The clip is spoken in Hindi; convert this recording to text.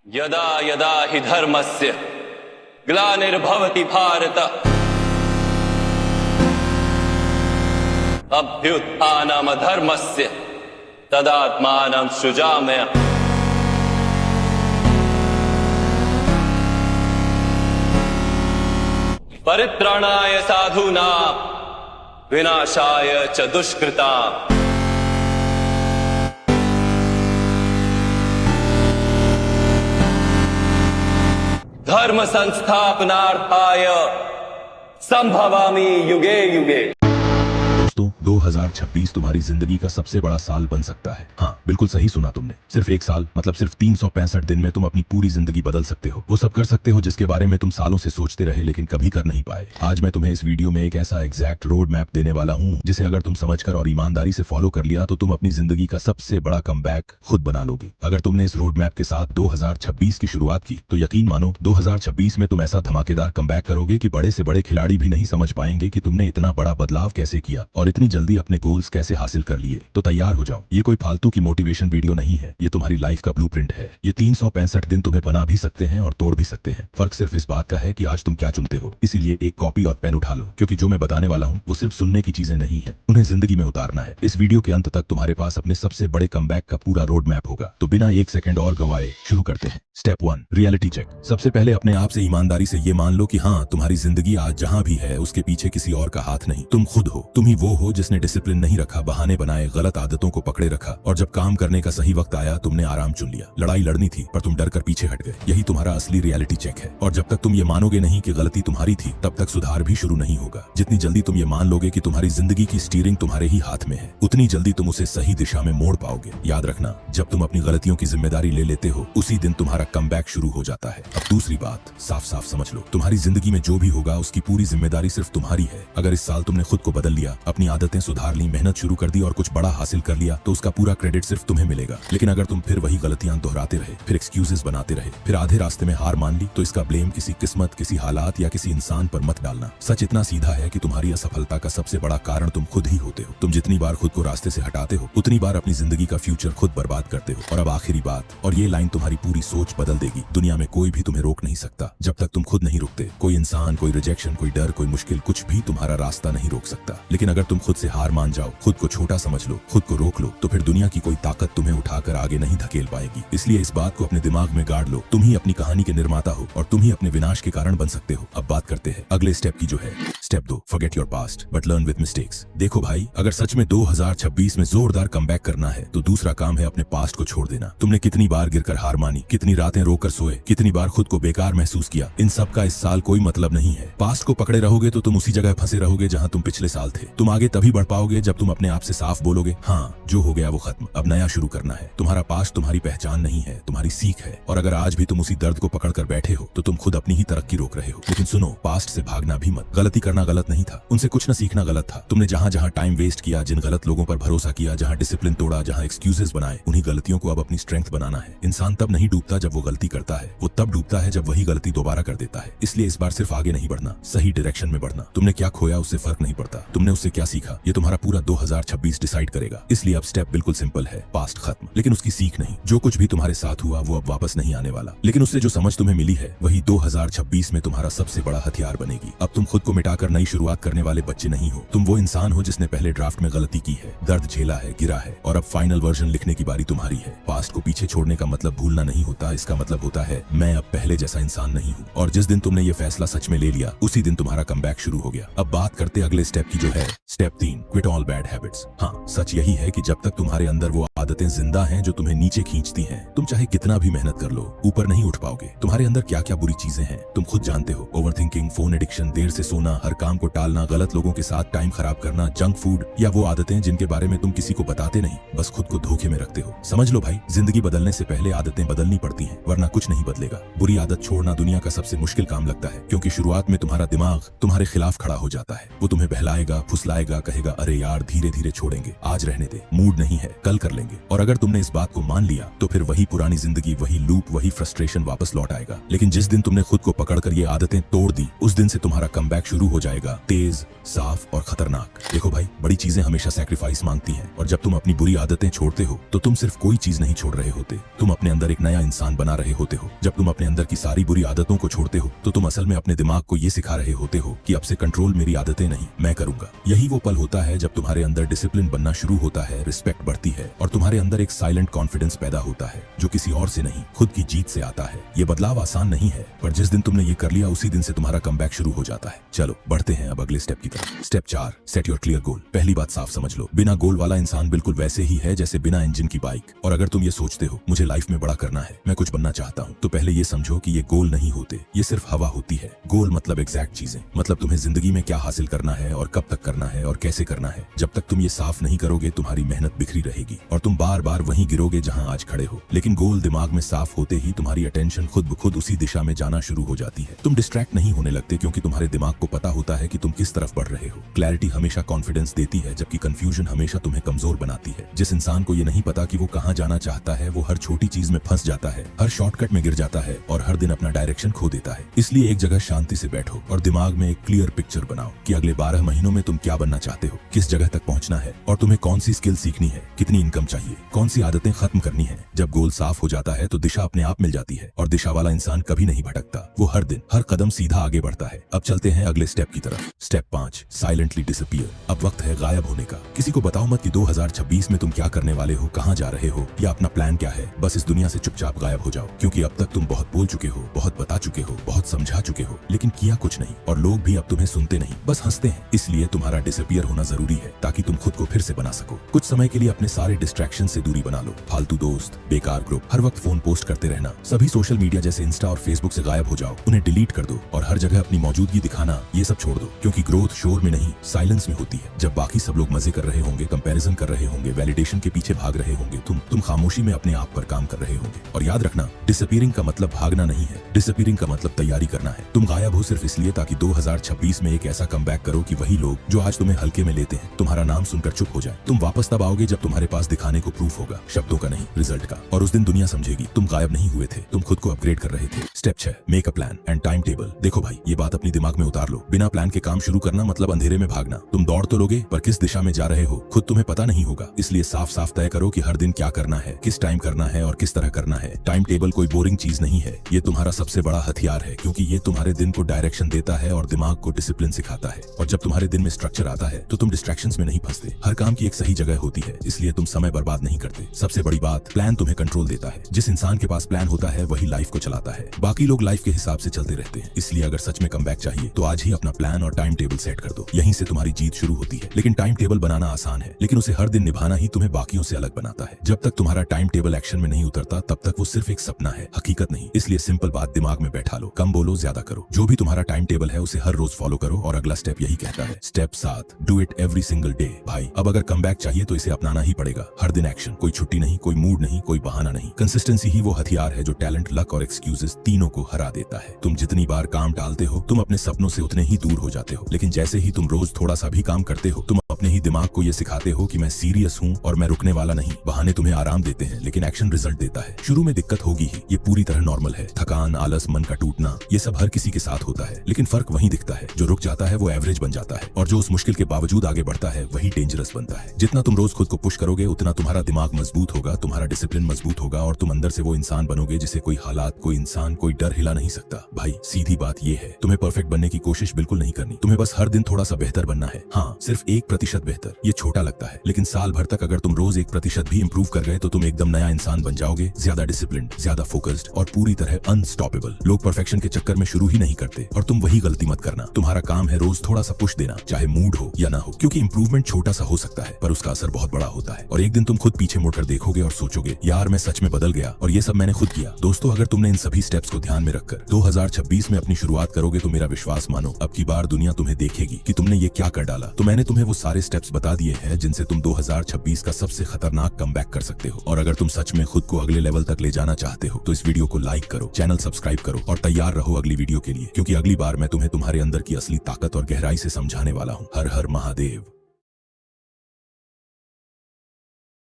यदा यदा हि धर्मस्य ग्लानिर्भवति भारत अभ्युत्थानमधर्मस्य तदात्मानं सृजाम्यहम्। परित्राणाय साधूनां विनाशाय च दुष्कृताम्। धर्म संस्थापनार्थाय संभवामि युगे युगे। दोस्तों 2026 तुम्हारी जिंदगी का सबसे बड़ा साल बन सकता है। हाँ बिल्कुल सही सुना तुमने। सिर्फ एक साल मतलब सिर्फ 365 दिन में तुम अपनी पूरी जिंदगी बदल सकते हो। वो सब कर सकते हो जिसके बारे में तुम सालों से सोचते रहे लेकिन कभी कर नहीं पाए। आज मैं तुम्हें इस वीडियो में एक ऐसा एग्जैक्ट रोड मैप देने वाला हूँ जिसे अगर तुम समझकर और ईमानदारी से फॉलो कर लिया तो तुम अपनी जिंदगी का सबसे बड़ा कमबैक खुद बना लोगे। अगर तुमने इस रोड मैप के साथ 2026 की शुरुआत की तो यकीन मानो 2026 में तुम ऐसा धमाकेदार कमबैक करोगे कि बड़े से बड़े खिलाड़ी भी नहीं समझ पाएंगे कि तुमने इतना बड़ा बदलाव कैसे किया और इतनी जल्दी अपने गोल्स कैसे हासिल कर लिए। तो तैयार हो जाओ, ये कोई फालतू की मोटिवेशन वीडियो नहीं है, ये तुम्हारी लाइफ का ब्लूप्रिंट है। ये 365 दिन तुम्हें बना भी सकते हैं और तोड़ भी सकते हैं। फर्क सिर्फ इस बात का है कि आज तुम क्या चुनते हो। इसीलिए एक कॉपी और पेन उठा लो, क्योंकि जो मैं बताने वाला हूँ वो सिर्फ सुनने की चीजें नहीं है, उन्हें जिंदगी में उतारना है। इस वीडियो के अंत तक तुम्हारे पास अपने सबसे बड़े कमबैक का पूरा रोड मैप होगा। तो बिना एक सेकंड और गवाए शुरू करते हैं। Step 1 reality check. सबसे पहले अपने आप से ईमानदारी से ये मान लो कि हाँ, तुम्हारी जिंदगी आज जहाँ भी है उसके पीछे किसी और का हाथ नहीं। तुम खुद हो। तुम ही वो हो जिसने डिसिप्लिन नहीं रखा, बहाने बनाए, गलत आदतों को पकड़े रखा और जब काम करने का सही वक्त आया तुमने आराम चुन लिया। लड़ाई लड़नी थी पर तुम डर कर पीछे हट गए। यही तुम्हारा असली रियलिटी चेक है। और जब तक तुम ये मानोगे नहीं कि गलती तुम्हारी थी तब तक सुधार भी शुरू नहीं होगा। जितनी जल्दी तुम ये मान लोगे कि तुम्हारी जिंदगी की स्टीयरिंग तुम्हारे ही हाथ में है उतनी जल्दी तुम उसे सही दिशा में मोड़ पाओगे। याद रखना, जब तुम अपनी गलतियों की जिम्मेदारी ले लेते हो उसी दिन तुम्हारा कमबैक शुरू हो जाता है। अब दूसरी बात साफ साफ समझ लो, तुम्हारी जिंदगी में जो भी होगा उसकी पूरी जिम्मेदारी सिर्फ तुम्हारी है। अगर इस साल तुमने खुद को बदल लिया, अपनी आदतें सुधार ली, मेहनत शुरू कर दी और कुछ बड़ा हासिल कर लिया तो उसका पूरा क्रेडिट सिर्फ तुम्हें मिलेगा। लेकिन अगर तुम फिर वही गलतियां दोहराते रहे, फिर एक्सक्यूजेस बनाते रहे, फिर आधे रास्ते में हार मान ली तो इसका ब्लेम किसी किस्मत, किसी हालात या किसी इंसान पर मत डालना। सच इतना सीधा है कि तुम्हारी असफलता का सबसे बड़ा कारण तुम खुद ही होते हो। तुम जितनी बार खुद को रास्ते से हटाते हो उतनी बार अपनी जिंदगी का फ्यूचर खुद बर्बाद करते हो। और अब आखिरी बात, और ये लाइन तुम्हारी पूरी सोच बदल देगी। दुनिया में कोई भी तुम्हें रोक नहीं सकता जब तक तुम खुद नहीं रुकते। कोई इंसान, कोई रिजेक्शन, कोई डर, कोई मुश्किल, कुछ भी तुम्हारा रास्ता नहीं रोक सकता। लेकिन अगर तुम खुद से हार मान जाओ, खुद को छोटा समझ लो, खुद को रोक लो तो फिर दुनिया की कोई ताकत तुम्हें उठाकर आगे नहीं धकेल पाएगी। इसलिए इस बात को अपने दिमाग में गाड़ लो, तुम ही अपनी कहानी के निर्माता हो और तुम ही अपने विनाश के कारण बन सकते हो। अब बात करते हैं अगले स्टेप की जो है step 2 forget your past but learn with mistakes. देखो भाई, अगर सच में 2026 में जोरदार कमबैक करना है तो दूसरा काम है अपने पास्ट को छोड़ देना। तुमने कितनी बार गिरकर हार मानी, कितनी रातें रोकर सोए, कितनी बार खुद को बेकार महसूस किया। इन सब का इस साल कोई मतलब नहीं है। पास्ट को पकड़े रहोगे तो तुम उसी जगह फंसे रहोगे जहां तुम पिछले साल थे। तुम आगे तभी बढ़ पाओगे जब तुम अपने आप से साफ बोलोगे, हाँ जो हो गया वो खत्म, अब नया शुरू करना है। तुम्हारा पास्ट तुम्हारी पहचान नहीं है, तुम्हारी सीख है। और अगर आज भी तुम उसी दर्द को पकड़ कर बैठे हो तो तुम खुद अपनी ही तरक्की रोक रहे हो। लेकिन सुनो, पास्ट से भागना भी मत। गलती करना गलत नहीं था, उनसे कुछ न सीखना गलत था। तुमने जहां जहां टाइम वेस्ट किया, जिन गलत लोगों पर भरोसा किया, जहां डिसिप्लिन तोड़ा, जहां एक्सक्यूजेस बनाए, उन्हीं गलतियों को अब अपनी स्ट्रेंथ बनाना है। इंसान तब नहीं डूबता जब वो गलती करता है, वो तब डूबता है जब वही गलती दोबारा कर देता है। इसलिए इस बार सिर्फ आगे नहीं बढ़ना, सही डायरेक्शन में बढ़ना। तुमने क्या खोया उससे फर्क नहीं पड़ता, तुमने उससे क्या सीखा ये तुम्हारा पूरा 2026 डिसाइड करेगा। इसलिए अब स्टेप बिल्कुल सिंपल है, पास्ट खत्म लेकिन उसकी सीख नहीं। जो कुछ भी तुम्हारे साथ हुआ वो अब वापस नहीं आने वाला, लेकिन उससे जो समझ तुम्हें मिली है वही 2026 में तुम्हारा सबसे बड़ा हथियार बनेगी। अब तुम खुद को मिटाकर नई शुरुआत करने वाले बच्चे नहीं हो, तुम वो इंसान हो जिसने पहले ड्राफ्ट में गलती की है, दर्द झेला है, गिरा है और अब फाइनल वर्जन लिखने की बारी तुम्हारी है। पास्ट को पीछे छोड़ने का मतलब भूलना नहीं होता, इसका मतलब होता है मैं अब पहले जैसा इंसान नहीं हूँ। और जिस दिन तुमने ये फैसला सच में ले लिया उसी दिन तुम्हारा कमबैक शुरू हो गया। अब बात करते अगले स्टेप की जो है step 3 quit all bad habits. हाँ, सच यही है कि जब तक तुम्हारे अंदर वो आदतें जिंदा हैं जो तुम्हें नीचे खींचती हैं, तुम चाहे कितना भी मेहनत कर लो ऊपर नहीं उठ पाओगे। तुम्हारे अंदर क्या क्या बुरी चीजें हैं तुम खुद जानते हो। ओवरथिंकिंग, फोन एडिक्शन, देर से सोना, हर काम को टालना, गलत लोगों के साथ टाइम खराब करना, जंक फूड या वो आदतें जिनके बारे में तुम किसी को बताते नहीं, बस खुद को धोखे में रखते हो। समझ लो भाई, जिंदगी बदलने से पहले आदतें बदलनी पड़ती हैं, वरना कुछ नहीं बदलेगा। बुरी आदत छोड़ना दुनिया का सबसे मुश्किल काम लगता है, क्योंकि शुरुआत में तुम्हारा दिमाग तुम्हारे खिलाफ खड़ा हो जाता है। वो तुम्हें बहलाएगा, फुसलाएगा, आएगा, कहेगा अरे यार धीरे धीरे छोड़ेंगे, आज रहने दे, मूड नहीं है, कल कर लेंगे। और अगर तुमने इस बात को मान लिया तो फिर वही पुरानी जिंदगी, वही लूप, वही फ्रस्ट्रेशन वापस लौट आएगा। लेकिन जिस दिन तुमने खुद को पकड़कर ये आदतें तोड़ दी, उस दिन से तुम्हारा कमबैक शुरू हो जाएगा, तेज, साफ और खतरनाक। देखो भाई, बड़ी चीजें हमेशा सैक्रिफाइस मांगती हैं, और जब तुम अपनी बुरी आदतें छोड़ते हो तो तुम सिर्फ कोई चीज नहीं छोड़ रहे होते, तुम अपने अंदर एक नया इंसान बना रहे होते हो। जब तुम अपने अंदर की सारी बुरी आदतों को छोड़ते हो तो तुम असल में अपने दिमाग को ये सिखा रहे होते हो कि अब से कंट्रोल मेरी आदतें नहीं, मैं करूंगा। यही वो पल होता है जब तुम्हारे अंदर डिसिप्लिन बनना शुरू होता है, रिस्पेक्ट बढ़ती है और तुम्हारे अंदर एक साइलेंट कॉन्फिडेंस पैदा होता है जो किसी और से नहीं, खुद की जीत से आता है। ये बदलाव आसान नहीं है, पर जिस दिन तुमने ये कर लिया उसी दिन से तुम्हारा कमबैक शुरू हो जाता है। चलो बढ़ते हैं अब अगले स्टेप की तरफ। Step 4, set your clear goal. पहली बात साफ समझ लो, बिना गोल वाला इंसान बिल्कुल वैसे ही है जैसे बिना इंजन की बाइक। और अगर तुम ये सोचते हो मुझे लाइफ में बड़ा करना है, मैं कुछ बनना चाहता हूँ, तो पहले ये समझो कि ये गोल नहीं होते, ये सिर्फ हवा होती है। गोल मतलब एग्जैक्ट चीजें, मतलब तुम्हें जिंदगी में क्या हासिल करना है और कब तक करना है और कैसे करना है। जब तक तुम ये साफ नहीं करोगे तुम्हारी मेहनत बिखरी रहेगी और तुम बार बार वहीं गिरोगे जहां आज खड़े हो। लेकिन गोल दिमाग में साफ होते ही तुम्हारी अटेंशन खुद ब खुद उसी दिशा में जाना शुरू हो जाती है। तुम डिस्ट्रैक्ट नहीं होने लगते क्योंकि तुम्हारे दिमाग को पता होता है कि तुम किस तरफ बढ़ रहे हो। क्लैरिटी हमेशा कॉन्फिडेंस देती है, जबकि कंफ्यूजन हमेशा तुम्हें कमजोर बनाती है। जिस इंसान को ये नहीं पता कि वो कहाँ जाना चाहता है, वो हर छोटी चीज में फंस जाता है, हर शॉर्टकट में गिर जाता है और हर दिन अपना डायरेक्शन खो देता है। इसलिए एक जगह शांति से बैठो और दिमाग में एक क्लियर पिक्चर बनाओ कि अगले 12 महीनों में तुम क्या बनना चाहते हो, किस जगह तक पहुंचना है और तुम्हें कौन सी स्किल सीखनी है, कितनी इनकम चाहिए, कौन सी आदतें खत्म करनी है। जब गोल साफ हो जाता है तो दिशा अपने आप मिल जाती है और दिशा वाला इंसान कभी नहीं भटकता, वो हर दिन हर कदम सीधा आगे बढ़ता है। अब चलते हैं अगले स्टेप की तरफ। Step 5, silently disappear. अब वक्त है गायब होने का। किसी को बताओ मत कि 2026 में तुम क्या करने वाले हो, कहाँ जा रहे हो या अपना प्लान क्या है। बस इस दुनिया से चुपचाप गायब हो जाओ, क्योंकि अब तक तुम बहुत बोल चुके हो, बहुत बता चुके हो, बहुत समझा चुके हो, लेकिन किया कुछ नहीं। और लोग भी अब तुम्हें सुनते नहीं, बस हंसते हैं। इसलिए तुम्हारा डिसअपीयर होना जरूरी है ताकि तुम खुद को फिर से बना सको। कुछ समय के लिए अपने सारे डिस्ट्रैक्शन से दूरी बना लो। फालतू दोस्त, बेकार ग्रुप, हर वक्त फोन पोस्ट करते रहना, सभी सोशल मीडिया जैसे इंस्टा और फेसबुक से गायब हो जाओ, उन्हें डिलीट कर दो और हर जगह अपनी मौजूदगी दिखाना, ये सब छोड़ दो। क्योंकि ग्रोथ शोर में नहीं, साइलेंस में होती है। जब बाकी सब लोग मजे कर रहे होंगे, कंपैरिजन कर रहे होंगे, वैलिडेशन के पीछे भाग रहे होंगे, तुम खामोशी में अपने आप पर काम कर रहे होंगे। और याद रखना, डिसअपीयरिंग का मतलब भागना नहीं है, डिसअपीयरिंग का मतलब तैयारी करना है। तुम गायब हो सिर्फ इसलिए ताकि 2026 में एक ऐसा कमबैक करो कि वही लोग जो आज तुम्हें हल्के में लेते हैं तुम्हारा नाम सुनकर चुप हो जाए। तुम वापस तब आओगे जब तुम्हारे पास दिखाने को प्रूफ होगा, शब्दों का नहीं, रिजल्ट का। और उस दिन दुनिया समझेगी तुम गायब नहीं हुए थे, तुम खुद को अपग्रेड कर रहे थे। Step 6, make a plan and time table. देखो भाई, ये बात अपनी दिमाग में उतार लो। बिना प्लान के काम शुरू करना मतलब अंधेरे में भागना। तुम दौड़ तो लोगे पर किस दिशा में जा रहे हो खुद तुम्हें पता नहीं होगा। इसलिए साफ साफ तय करो कि हर दिन क्या करना है, किस टाइम करना है और किस तरह करना है। टाइम टेबल कोई बोरिंग चीज नहीं है, ये तुम्हारा सबसे बड़ा हथियार है, क्योंकि ये तुम्हारे दिन को डायरेक्शन देता है और दिमाग को डिसिप्लिन सिखाता है। और जब तुम्हारे दिन में स्ट्रक्चर आता है तो तुम डिस्ट्रैक्शंस में नहीं फंसते। हर काम की एक सही जगह होती है, इसलिए तुम समय बर्बाद नहीं करते। सबसे बड़ी बात, प्लान तुम्हें कंट्रोल देता है। जिस इंसान के पास प्लान होता है वही लाइफ को चलाता है, बाकी लोग लाइफ के हिसाब से चलते रहते हैं। इसलिए अगर सच में कमबैक चाहिए तो आज ही अपना प्लान और टाइम टेबल सेट कर दो, यहीं से तुम्हारी जीत शुरू होती है। लेकिन टाइम टेबल बनाना आसान है, लेकिन उसे हर दिन निभाना ही तुम्हें बाकियों से अलग बनाता है। जब तक तुम्हारा टाइम टेबल एक्शन में नहीं उतरता तब तक वो सिर्फ एक सपना है, हकीकत नहीं। इसलिए सिंपल बात दिमाग में बैठा लो, कम बोलो ज्यादा करो। जो भी तुम्हारा टाइम टेबल है उसे हर रोज फॉलो करो। और अगला स्टेप यही कहता है, step 7, do it every single day. भाई अब अगर कमबैक चाहिए तो इसे अपनाना ही पड़ेगा। हर दिन एक्शन, कोई छुट्टी नहीं, कोई मूड नहीं, कोई बहाना नहीं। कंसिस्टेंसी ही वो हथियार है जो टैलेंट, लक और एक्सक्यूजेस तीनों को हरा देता है। तुम जितनी बार काम टालते हो तुम अपने सपनों से उतने ही दूर हो जाते हो। लेकिन जैसे ही तुम रोज थोड़ा सा भी काम करते हो तुम अपने ही दिमाग को ये सिखाते हो कि मैं सीरियस हूँ और मैं रुकने वाला नहीं। बहाने तुम्हें आराम देते हैं लेकिन एक्शन रिजल्ट देता है। शुरू में दिक्कत होगी ही, ये पूरी तरह नॉर्मल है। थकान, आलस, मन का टूटना, ये सब हर किसी के साथ होता है। लेकिन फर्क वहीं दिखता है, जो रुक जाता है वो एवरेज बन जाता है और जो उस मुश्किल के बावजूद आगे बढ़ता है वही डेंजरस बनता है। जितना तुम रोज खुद को पुश करोगे उतना तुम्हारा दिमाग मजबूत होगा, तुम्हारा डिसिप्लिन मजबूत होगा और तुम अंदर से वो इंसान बनोगे जिसे कोई हालात, कोई इंसान, कोई डर हिला नहीं सकता। भाई सीधी बात ये है, तुम्हें परफेक्ट बनने की कोशिश बिल्कुल नहीं करनी, तुम्हें बस हर दिन थोड़ा सा बेहतर बनना है। हाँ, सिर्फ 1% बेहतर। ये छोटा लगता है लेकिन साल भर तक अगर तुम रोज 1% भी इंप्रूव कर गए तो तुम एकदम नया इंसान बन जाओगे, ज्यादा डिसिप्लिन, ज्यादा फोकस्ड और पूरी तरह अनस्टॉपेबल। लोग परफेक्शन के चक्कर में शुरू ही नहीं करते और तुम वही गलती मत करना। तुम्हारा काम है रोज थोड़ा सा पुश देना, चाहे मूड हो या ना हो, क्योंकि इंप्रूवमेंट छोटा सा हो सकता है पर उसका असर बहुत बड़ा होता है। और एक दिन तुम खुद पीछे मुड़कर देखोगे और सोचोगे, यार मैं सच में बदल गया और ये सब मैंने खुद किया। दोस्तों, अगर तुमने इन सभी स्टेप्स को ध्यान में रखकर 2026 में अपनी शुरुआत करोगे तो मेरा विश्वास मानो, अब की बार दुनिया तुम्हें देखेगी कि तुमने ये क्या कर डाला। तो मैंने तुम्हें वो सारे स्टेप्स बता दिए हैं जिनसे तुम 2026 का सबसे खतरनाक कमबैक कर सकते हो। और अगर तुम सच में खुद को अगले लेवल तक ले जाना चाहते हो तो इस वीडियो को लाइक करो, चैनल सब्सक्राइब करो और तैयार रहो अगली वीडियो के लिए, क्योंकि अगली बार मैं तुम्हें तुम्हारे अंदर की असली ताकत और गहराई से समझाने वाला हूँ। हर हर महादेव।